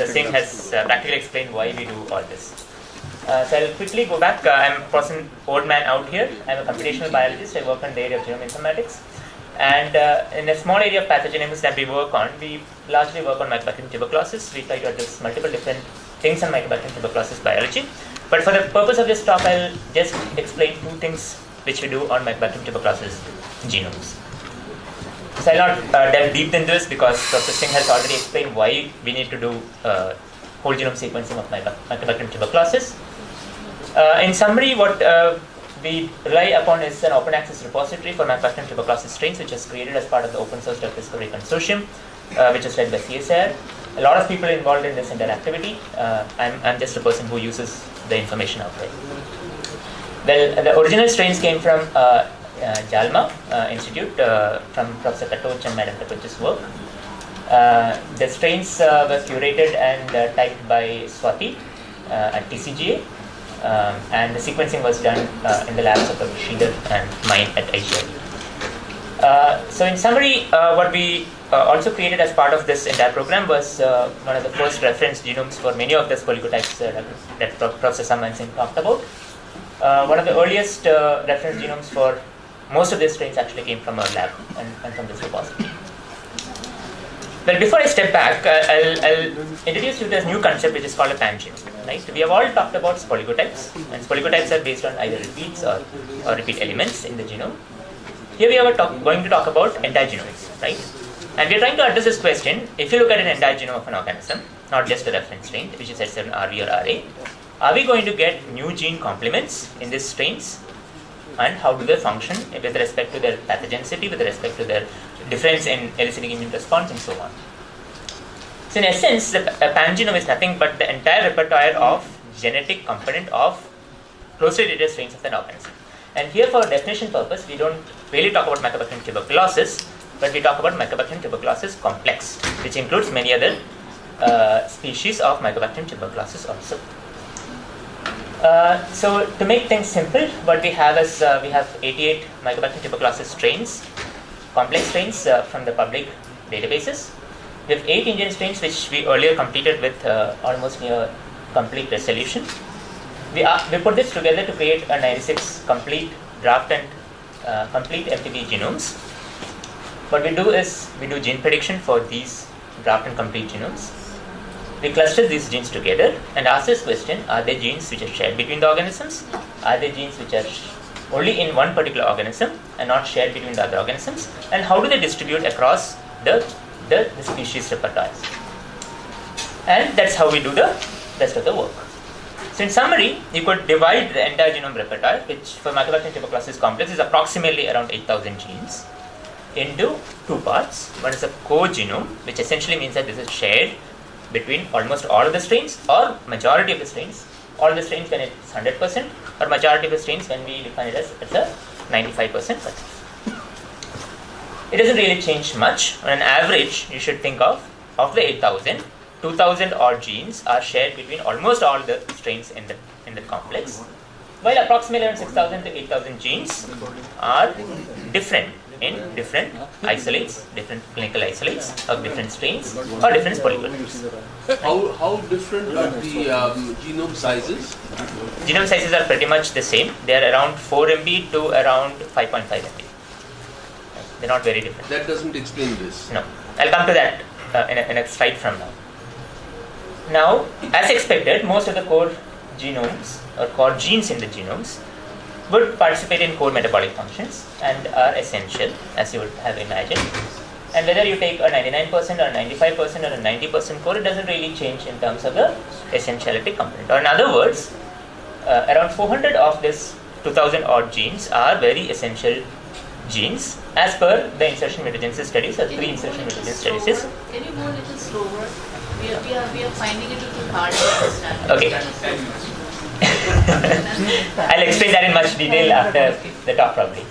Singh has practically explained why we do all this. So I'll quickly go back. I'm a person, old man out here. I'm a computational biologist. I work on the area of genome informatics. And in a small area of pathogenomics that we work on, we largely work on Mycobacterium tuberculosis. We try to address multiple different things on Mycobacterium tuberculosis biology. But for the purpose of this talk, I'll just explain two things which we do on Mycobacterium tuberculosis genomes. So I'll not delve deep into this because Dr. Singh has already explained why we need to do whole genome sequencing of Mycobacterium tuberculosis. In summary, what we rely upon is an open access repository for Mycobacterium tuberculosis strains, which was created as part of the Open Source Drug Discovery Consortium, which is led by CSIR. A lot of people involved in this entire activity. I'm just a person who uses the information out there. Well, the original strains came from Jalma Institute, from Professor Katoch and Madam Katoch's work. The strains were curated and typed by Swati at TCGA. And the sequencing was done in the labs of Dr. Sridhar and mine at IGI. So in summary, what we also created as part of this entire program was one of the first reference genomes for many of the polygotypes that Professor Samman Singh talked about. One of the earliest reference genomes for most of these strains actually came from our lab and from this repository. Well, before I step back, I'll introduce you to this new concept which is called a pangenome. Right? We have all talked about polygotypes, and polygotypes are based on either repeats or repeat elements in the genome. Here we are going to talk about entire genomes, right? And we are trying to address this question. If you look at an entire genome of an organism, not just the reference strain, which is at an RV or RA, are we going to get new gene complements in these strains? And how do they function with respect to their pathogenicity, with respect to their difference in eliciting immune response, and so on. So in essence, a pangenome is nothing but the entire repertoire of genetic component of closely related strains of an organism. And here, for definition purpose, we don't really talk about Mycobacterium tuberculosis, but we talk about Mycobacterium tuberculosis complex, which includes many other species of Mycobacterium tuberculosis also. So to make things simple, what we have is we have 88 Mycobacterium tuberculosis strains, complex strains from the public databases. We have 8 Indian strains which we earlier completed with almost near complete resolution. We put this together to create a 96 complete draft and complete MTB genomes. What we do is we do gene prediction for these draft and complete genomes. We cluster these genes together and ask this question: are there genes which are shared between the organisms? Are there genes which are only in one particular organism and not shared between the other organisms? And how do they distribute across the species repertoires? And that's how we do the rest of the work. So in summary, you could divide the entire genome repertoire, which for Mycobacterium tuberculosis complex is approximately around 8,000 genes, into two parts. One is a co-genome, which essentially means that this is shared between almost all of the strains or majority of the strains. All the strains when it's 100%, or majority of the strains when we define it as a 95%. It doesn't really change much. On an average, you should think of the 8,000, 2,000 odd genes are shared between almost all the strains in the complex, while approximately around 6,000 to 8,000 genes are different in different isolates, different clinical isolates of different strains or different polygotypes. How different are the genome sizes? Genome sizes are pretty much the same. They are around 4 MB to around 5.5 MB. They're not very different. That doesn't explain this. No. I'll come to that in a slide from now. Now, as expected, most of the core genomes or core genes in the genomes would participate in core metabolic functions and are essential, as you would have imagined. And whether you take a 99% or 95% or a 90% core, it doesn't really change in terms of the essentiality component. Or in other words, around 400 of this 2,000 odd genes are very essential genes as per the insertion mutagenesis studies or pre-insertion mutagenesis studies. Can you go a little slower? We are finding it a little hard to understand. Okay. I'll explain that in much detail after the talk probably.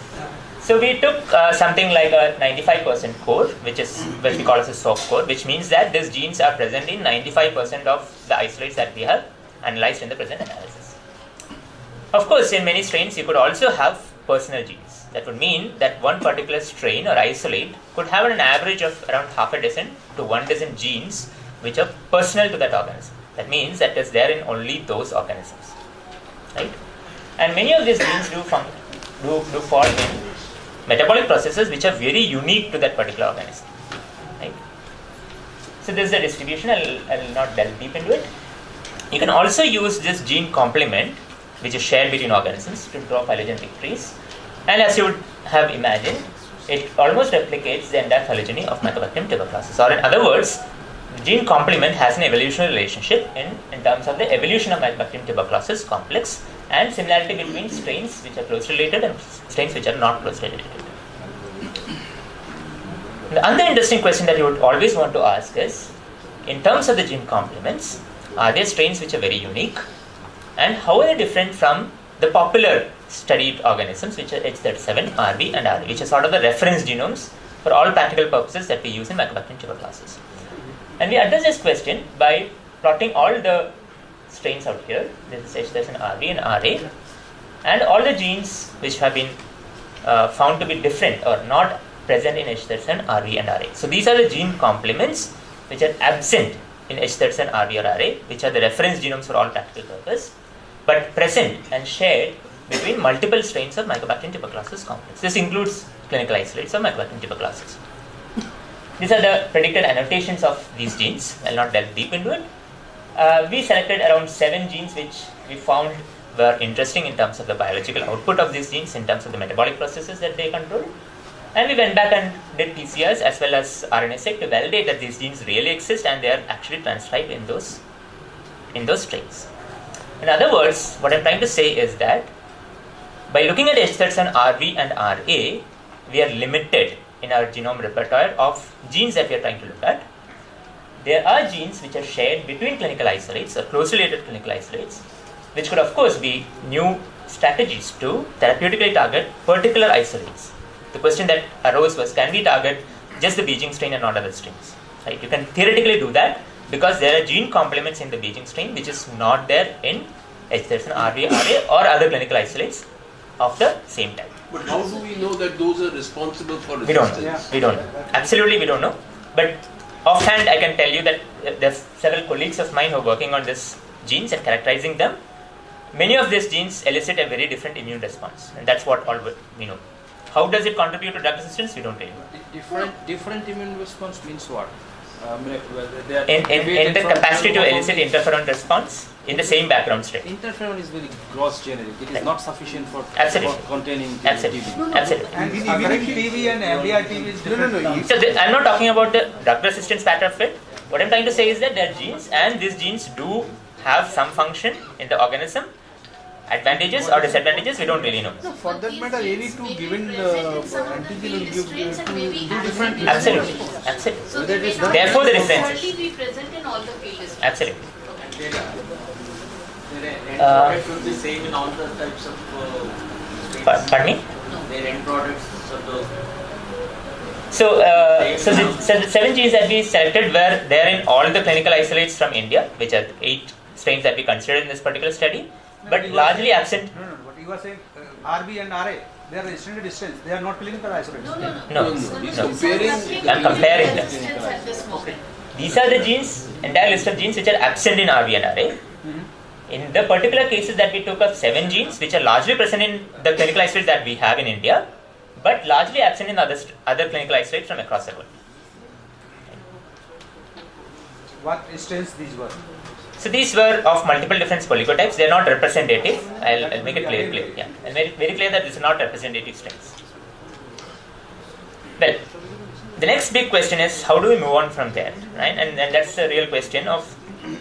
So we took something like a 95% core, which we call as a soft core, which means that these genes are present in 95% of the isolates that we have analyzed in the present analysis. Of course, in many strains, you could also have personal genes. That would mean that one particular strain or isolate could have an average of around half a dozen to 1 dozen genes which are personal to that organism. That means that is there in only those organisms, right? And many of these genes do fall in metabolic processes which are very unique to that particular organism, right? So this is the distribution. I'll not delve deep into it. You can also use this gene complement, which is shared between organisms, to draw phylogenetic trees. And as you would have imagined, it almost replicates the entire phylogeny of Mycobacterium tuberculosis. Or in other words, gene complement has an evolutionary relationship in terms of the evolution of Mycobacterium tuberculosis complex, and similarity between strains which are close related and strains which are not close related. The other interesting question that you would always want to ask is, in terms of the gene complements, are there strains which are very unique, and how are they different from the popular studied organisms which are H37, RB and RA, which are sort of the reference genomes for all practical purposes that we use in Mycobacterium tuberculosis. And we address this question by plotting all the strains out here. This is H37, RB and RA, and all the genes which have been found to be different or not present in H37, RB and RA. So these are the gene complements which are absent in H37, RB or RA, which are the reference genomes for all practical purposes, but present and shared between multiple strains of Mycobacterium tuberculosis complex. This includes clinical isolates of Mycobacterium tuberculosis. These are the predicted annotations of these genes. I will not delve deep into it. We selected around 7 genes which we found were interesting in terms of the biological output of these genes, in terms of the metabolic processes that they control. And we went back and did PCRs as well as RNA-seq to validate that these genes really exist and they are actually transcribed in those strains. In other words, what I am trying to say is that by looking at H37, RB and RA, we are limited in our genome repertoire of genes that we are trying to look at. There are genes which are shared between clinical isolates or close related clinical isolates, which could of course be new strategies to therapeutically target particular isolates. The question that arose was, can we target just the Beijing strain and not other strains? Right? You can theoretically do that because there are gene complements in the Beijing strain which is not there in H37, RB, RA or other clinical isolates of the same type. But how do we know that those are responsible for resistance? We don't know. Absolutely we don't know. But offhand I can tell you that there are several colleagues of mine who are working on these genes and characterizing them. Many of these genes elicit a very different immune response, and that's what all we know. How does it contribute to drug resistance? We don't really know. Different immune response means what? In the capacity to elicit interferon response in the same background strain. Interferon is very gross generic. It is not sufficient for containing TB. Absolutely. And TB and MDR TB is different. So I'm not talking about the drug resistance pattern of it. What I'm trying to say is that there are genes, and these genes do have some function in the organism. Advantages or disadvantages, we don't really know. No, for that matter, any two given antigen will give two different. Absolutely. So they may not Therefore, the difference. necessarily be present in all the fields. Absolutely. Their end product will be same in all the types of strains. Pardon me? Their end products of those. So the 7 genes that we selected were there in all the clinical isolates from India, which are 8 strains that we considered in this particular study, but largely absent. No. What you are saying, RB and RA, they are extended distance. They are not clinical isolates. No. He's comparing. I'm comparing them. Resistance at this moment. These are the genes, entire list of genes which are absent in RB and RA. In the particular cases that we took of 7 genes, which are largely present in the clinical isolates that we have in India, but largely absent in other clinical isolates from across the world. What strains these were? So these were of multiple different oligotypes. They are not representative. I'll make it clear. Yeah, I'll make it very clear that this is not representative strains. Well, the next big question is, how do we move on from there, right? And that's the real question of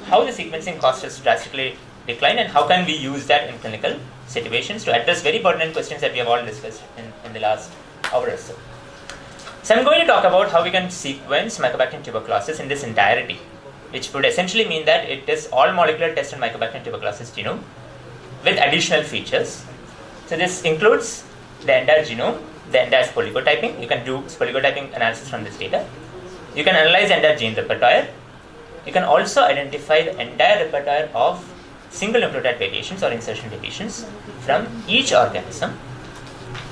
how the sequencing cost has drastically declined, and how can we use that in clinical situations to address very pertinent questions that we have all discussed in the last hour or so. So I'm going to talk about how we can sequence Mycobacterium tuberculosis in this entirety, which would essentially mean that it is all molecular tested Mycobacterium tuberculosis genome with additional features. So this includes the entire genome, the entire oligotyping. You can do oligotyping analysis from this data. You can analyze the entire gene repertoire. You can also identify the entire repertoire of single nucleotide variations or insertion variations from each organism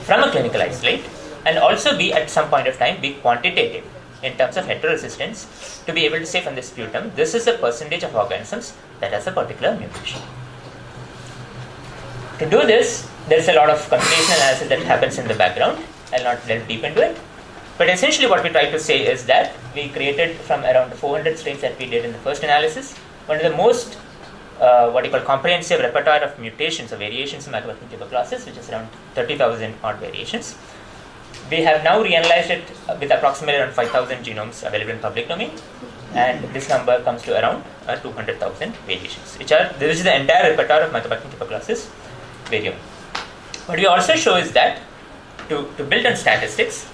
from a clinical isolate, and also be at some point of time be quantitative in terms of heteroresistance to be able to say from the sputum, this is the percentage of organisms that has a particular mutation. To do this, there is a lot of computational analysis that happens in the background. I'll not delve deep into it. But essentially what we try to say is that we created from around 400 strains that we did in the first analysis, one of the most comprehensive repertoire of mutations or variations in Mycobacterium tuberculosis, which is around 30,000 odd variations. We have now reanalyzed it with approximately around 5,000 genomes available in public domain, and this number comes to around 200,000 variations, which is the entire repertoire of Mycobacterium tuberculosis variome. What we also show is that to build on statistics,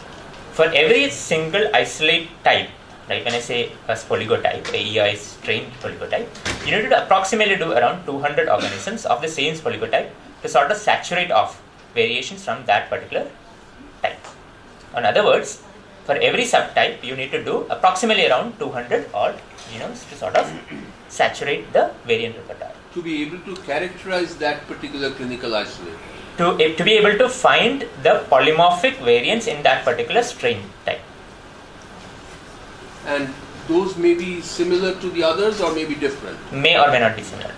for every single isolate type, like when I say a oligotype, AEI strain oligotype, you need to approximately do around 200 organisms of the same oligotype to sort of saturate off variations from that particular type. In other words, for every subtype, you need to do approximately around 200 odd genomes to sort of saturate the variant repertoire. To be able to characterize that particular clinical isolate. To be able to find the polymorphic variants in that particular strain type. And those may be similar to the others or may be different? May or may not be similar.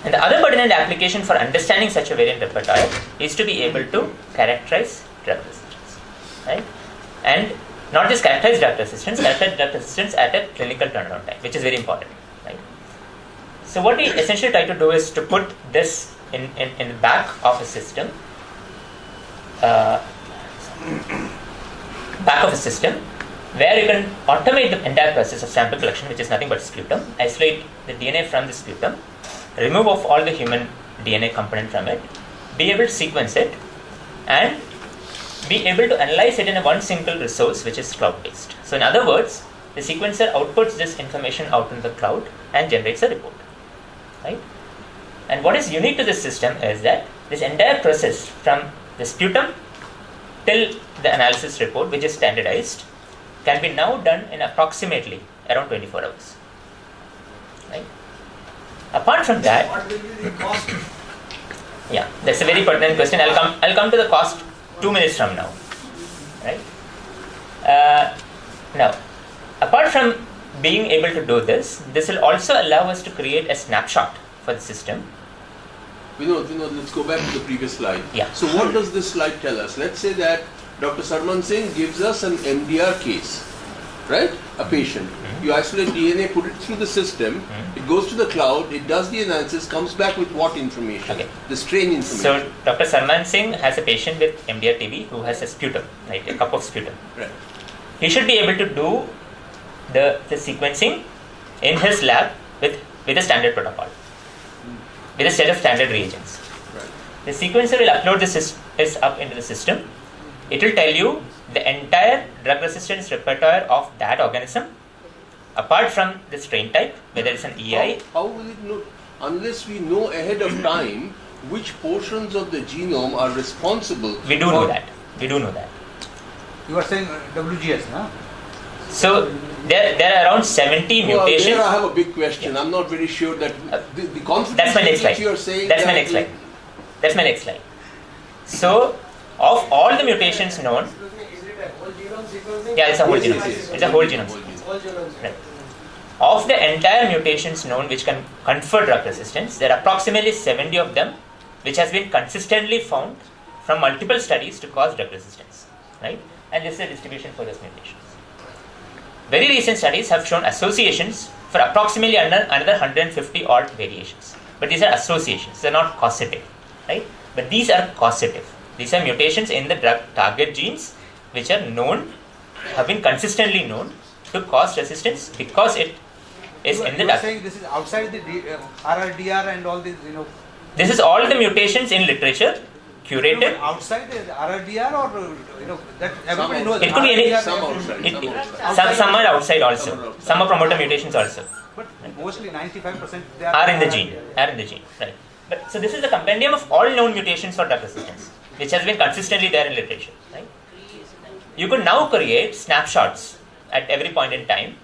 And the other pertinent application for understanding such a variant repertoire is to be able to characterize drug resistance. Right? And not just characterize drug resistance at a clinical turnaround time, which is very important. Right? So what we essentially try to do is to put this in the back of a system, where you can automate the entire process of sample collection, which is nothing but sputum, isolate the DNA from the sputum, remove off all the human DNA component from it, be able to sequence it, and be able to analyze it in a one single resource, which is cloud-based. So in other words, the sequencer outputs this information out into the cloud and generates a report. Right? And what is unique to this system is that this entire process from the sputum till the analysis report, which is standardized, can be now done in approximately around 24 hours. Right? Apart from that, What will be the cost? yeah, that's a very pertinent question. I'll come to the cost 2 minutes from now. Right? Now, apart from being able to do this will also allow us to create a snapshot for the system. Vinod, let's go back to the previous slide. Yeah. So what does this slide tell us? Let's say that Dr. Sarman Singh gives us an MDR case, right? A patient. Mm-hmm. You isolate DNA, put it through the system, it goes to the cloud, it does the analysis, comes back with what information? Okay. The strain information. So Dr. Sarman Singh has a patient with MDR TB who has a sputum, right? A cup of sputum. Right. He should be able to do the sequencing in his lab with a standard protocol, with a set of standard reagents. Right. The sequencer will upload this up into the system. It will tell you the entire drug resistance repertoire of that organism, apart from the strain type, whether it's an EI. How will it know, unless we know ahead of time which portions of the genome are responsible? We do know that. You are saying WGS, huh? So there are around 70 Well, mutations. there I have a big question. Yeah. I'm not very sure that the confidence That's my next with slide. which you are saying That's my that next slide. So, of all the mutations known, Is it a whole genome sequencing? yeah, it's a whole Yes, genome. yes, yes. It's a whole genome. Whole genome. Right. Of the entire mutations known which can confer drug resistance, there are approximately 70 of them which has been consistently found from multiple studies to cause drug resistance. Right? And this is the distribution for those mutations. Very recent studies have shown associations for approximately another 150 odd variations. But these are associations, they are not causative. Right? But these are causative. These are mutations in the drug target genes which are known, have been consistently known to cause resistance because it is in the You are drug. saying this is outside the RRDR and all these, This is all the mutations in literature, curated. outside the RRDR or, that everybody Some knows. It could be any- RRDR, Some outside. Some are outside also. Some are promoter mutations also. But mostly 95% they Are in the gene. RRDR. Right. But so this is the compendium of all known mutations for drug resistance, which has been consistently there in literature. Right? You could now create snapshots at every point in time,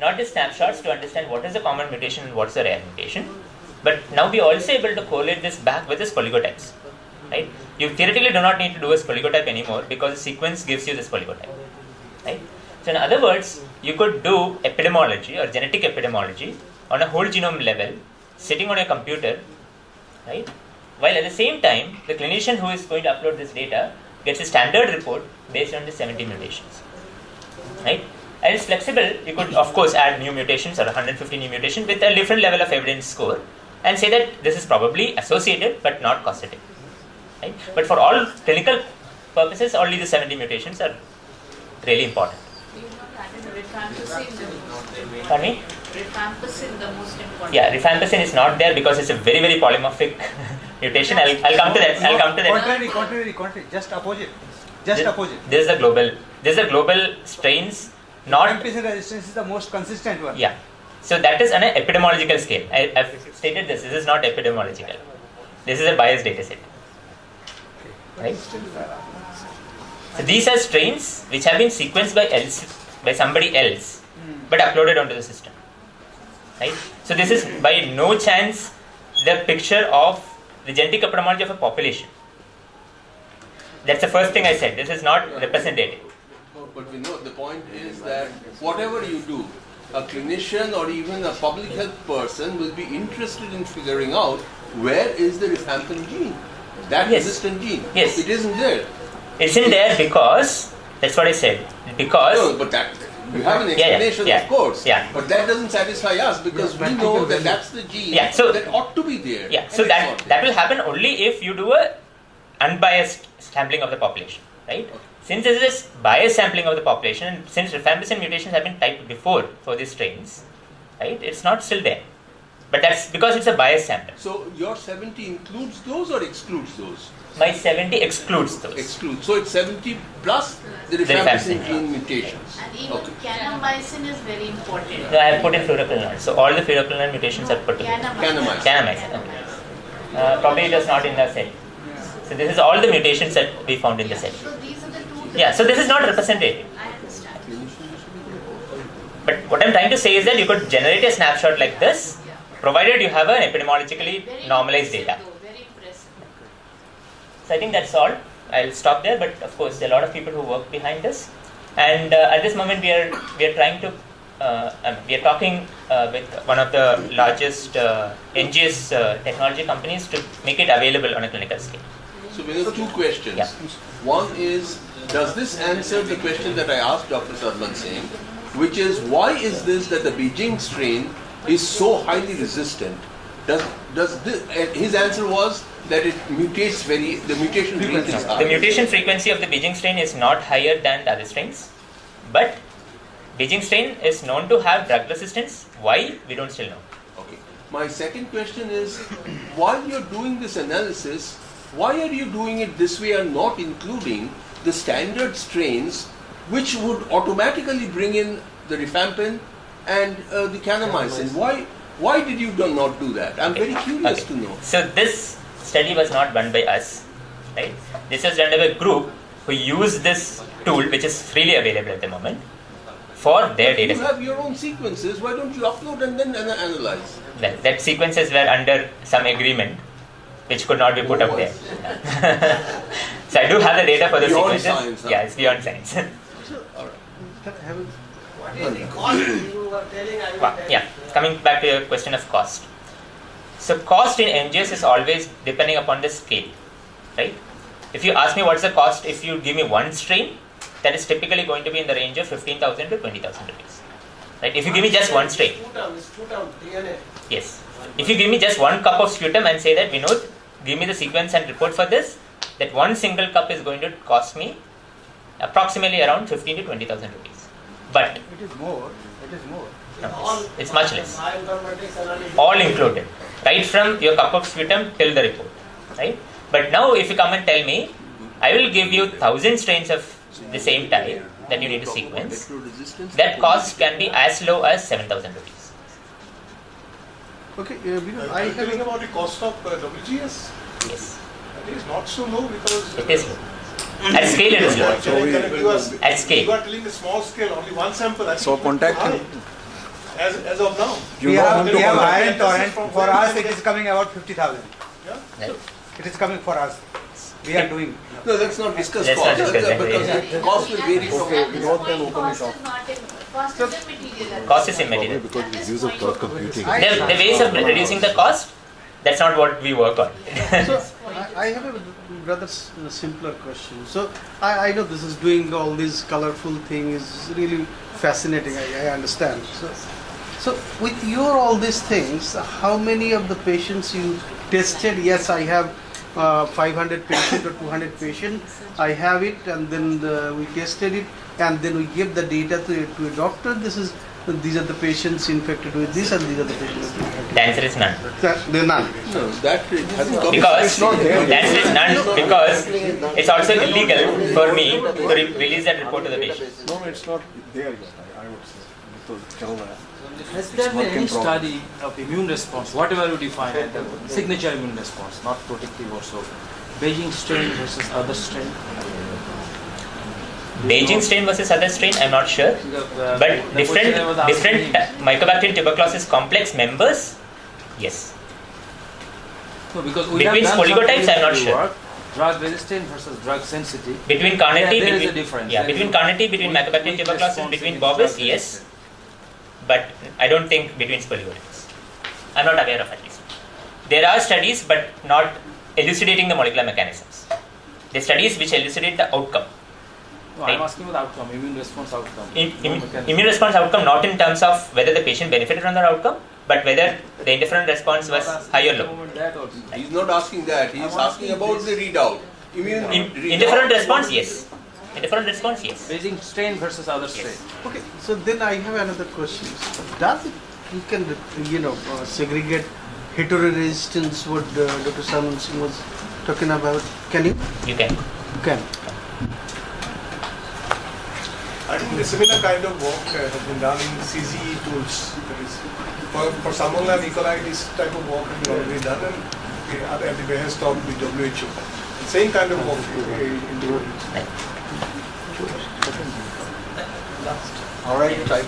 not just snapshots to understand what is the common mutation and what is the rare mutation, but now we are also able to correlate this back with the oligotypes. Right? You theoretically do not need to do a oligotype anymore because the sequence gives you this oligotype. right? So in other words, you could do epidemiology or genetic epidemiology on a whole genome level, sitting on a computer, right? While at the same time, the clinician who is going to upload this data gets a standard report based on the 70 mutations, right? And it's flexible. You could, of course, add new mutations or 150 new mutations with a different level of evidence score and say that this is probably associated but not causative, right? But for all clinical purposes, only the 70 mutations are really important. We have not added rifampicin the most. Pardon me? Rifampicin the most important. Yeah, rifampicin is not there because it's a very, very polymorphic mutation. I'll come to that. I'll come to that. Contrary. Just opposite. Opposite. This is the global strains. Not Rifampicin resistance is the most consistent one. Yeah. So that is on an epidemiological scale. I've stated this. This is not epidemiological. This is a biased data set. Right? So these are strains which have been sequenced by somebody else, but uploaded onto the system. Right? So this is by no chance the picture of the genetic epidemiology of a population. That's the first thing I said. This is not representative. But we know the point is that whatever you do, a clinician or even a public health person will be interested in figuring out where is the rifampin gene, that Yes. resistant gene. Yes. It isn't there. It's in there because, that's what I said, because No, but that you have an Yeah, explanation, yeah, of course. yeah. But that doesn't satisfy us because we know that that's the gene Yeah, so- that ought to be there. yeah, so And it's not that there. will happen only if you do a unbiased sampling of the population, right? Okay. Since this is biased sampling of the population, and since rifampicin mutations have been typed before for these strains, right? It's not still there, but that's because it's a biased sample. So your 70 includes those or excludes those? My 70 excludes those. Excludes. So it's 70 plus the rifampicin. rifampicin gene mutations. And even Okay. kanamycin is very important. No, I have put in fluoroquinolone, so all the fluoroquinolone mutations are put together. Kanamycin. Kanamycin. Okay. Probably it was not in the set. So this is all the mutations that we found in the set. So these are the two. Yeah, so this is not representative. I understand. But what I'm trying to say is that you could generate a snapshot like this, Yeah. provided you have an epidemiologically Very normalized impressive data. though, very impressive. So I think that's all. I'll stop there. But of course, there are a lot of people who work behind this, and at this moment we are trying to we are talking with one of the largest NGS technology companies to make it available on a clinical scale. So we have two questions. Yeah. One is, does this answer the question that I asked Dr. Sarman Singh, which is why is this that the Beijing strain is so highly resistant? Does this, his answer was that it mutates the mutation rate is high. The mutation frequency of the Beijing strain is not higher than the other strains, but Beijing strain is known to have drug resistance. Why? We don't still know. Okay. My second question is, while you're doing this analysis, why are you doing it this way and not including the standard strains which would automatically bring in the rifampin and the kanamycin? Why did you not do that? I'm very curious to know. So this study was not done by us, right? This was done by a group who used this tool, which is freely available at the moment, for their data You set. have your own sequences, why don't you upload and then analyze? Well, that sequences were under some agreement, which could not be put up there. So I do have the data for the Beyond sequences. science, huh? Yeah, it's beyond science. Yeah, coming back to your question of cost. So cost in NGS is always depending upon the scale, right? If you ask me what's the cost, if you give me one strain, that is typically going to be in the range of 15,000 to 20,000 rupees, right? If you give me just one strain, yes. If you give me just one cup of sputum and say that, Vinod, give me the sequence and report for this, that one single cup is going to cost me approximately around 15 to 20,000 rupees. But It is more. no, it's much less. All included, right from your cup of sputum till the report, right? But now if you come and tell me, I will give you 1,000 strains of the same type that you need to sequence, that cost can be as low as 7,000 rupees. Okay, I Are you telling about the cost of WGS? Yes, It is not so low because it is low. At scale it is low. Can you us- At scale. You are telling the small scale, only one sample. I think So it would be contact high. him. As of now. We have know how to iron get torrent. this from For where us, we it get is coming about 50,000. Yeah? Right. It is coming for us. we are doing. No, let's not discuss Let's cost. not discuss that. Because the cost will vary from. Cost is not in, cost is immaterial. Cost is immaterial. Because the use of cloud computing. The ways of reducing the cost, that's not what we work on. So I have a rather simpler question. So I know this is doing all these colorful thing is really fascinating. I understand. So with your all these things, how many of the patients you tested? Yes, I have 500 patient or 200 patient. I have it, and then we tested it, and then we give the data to a doctor. These are the patients infected with this, and these are the patients. The answer is none. They're none. No, that hasn't come. Because the answer is none because it's also illegal for me to release that report to the patient. No, it's not there yet, I would say. Because Kerala. Has there been any study of immune response, whatever you define as the signature immune response, not protective or so, Beijing strain versus other strain? Beijing strain versus other strain, I'm not sure. But different Mycobacterium tuberculosis complex members, yes. No, because we Between have done oligotypes, some I'm not PhD sure. work, drug resistant versus drug sensitive. Between Carnegie, there is a difference. Yeah, There between is Carnegie, between weak Mycobacterium tuberculosis, response between against Bovis, drug yes. resistance. But I don't think between oligotypes. I'm not aware of at least. There are studies, but not elucidating the molecular mechanisms. The studies which elucidate the outcome. No, I'm asking about outcome, immune response outcome. Immune response outcome, not in terms of whether the patient benefited from that outcome, but whether the interferon response was high or low. He's not asking that. He's asking about the readout. Immune readout. Interferon response, yes. Interferon response, yes. Beijing strain versus other strain. Okay, so then I have another question. Does it, you can, segregate heteroresistance, what Dr. Salman Singh was talking about? Can you? You can. Can. I think the similar kind of work has been done in CZE tools. That is, for Salmonella and E. coli, this type of work has been already done at the behest of the WHO. Same kind of work in the All right, type.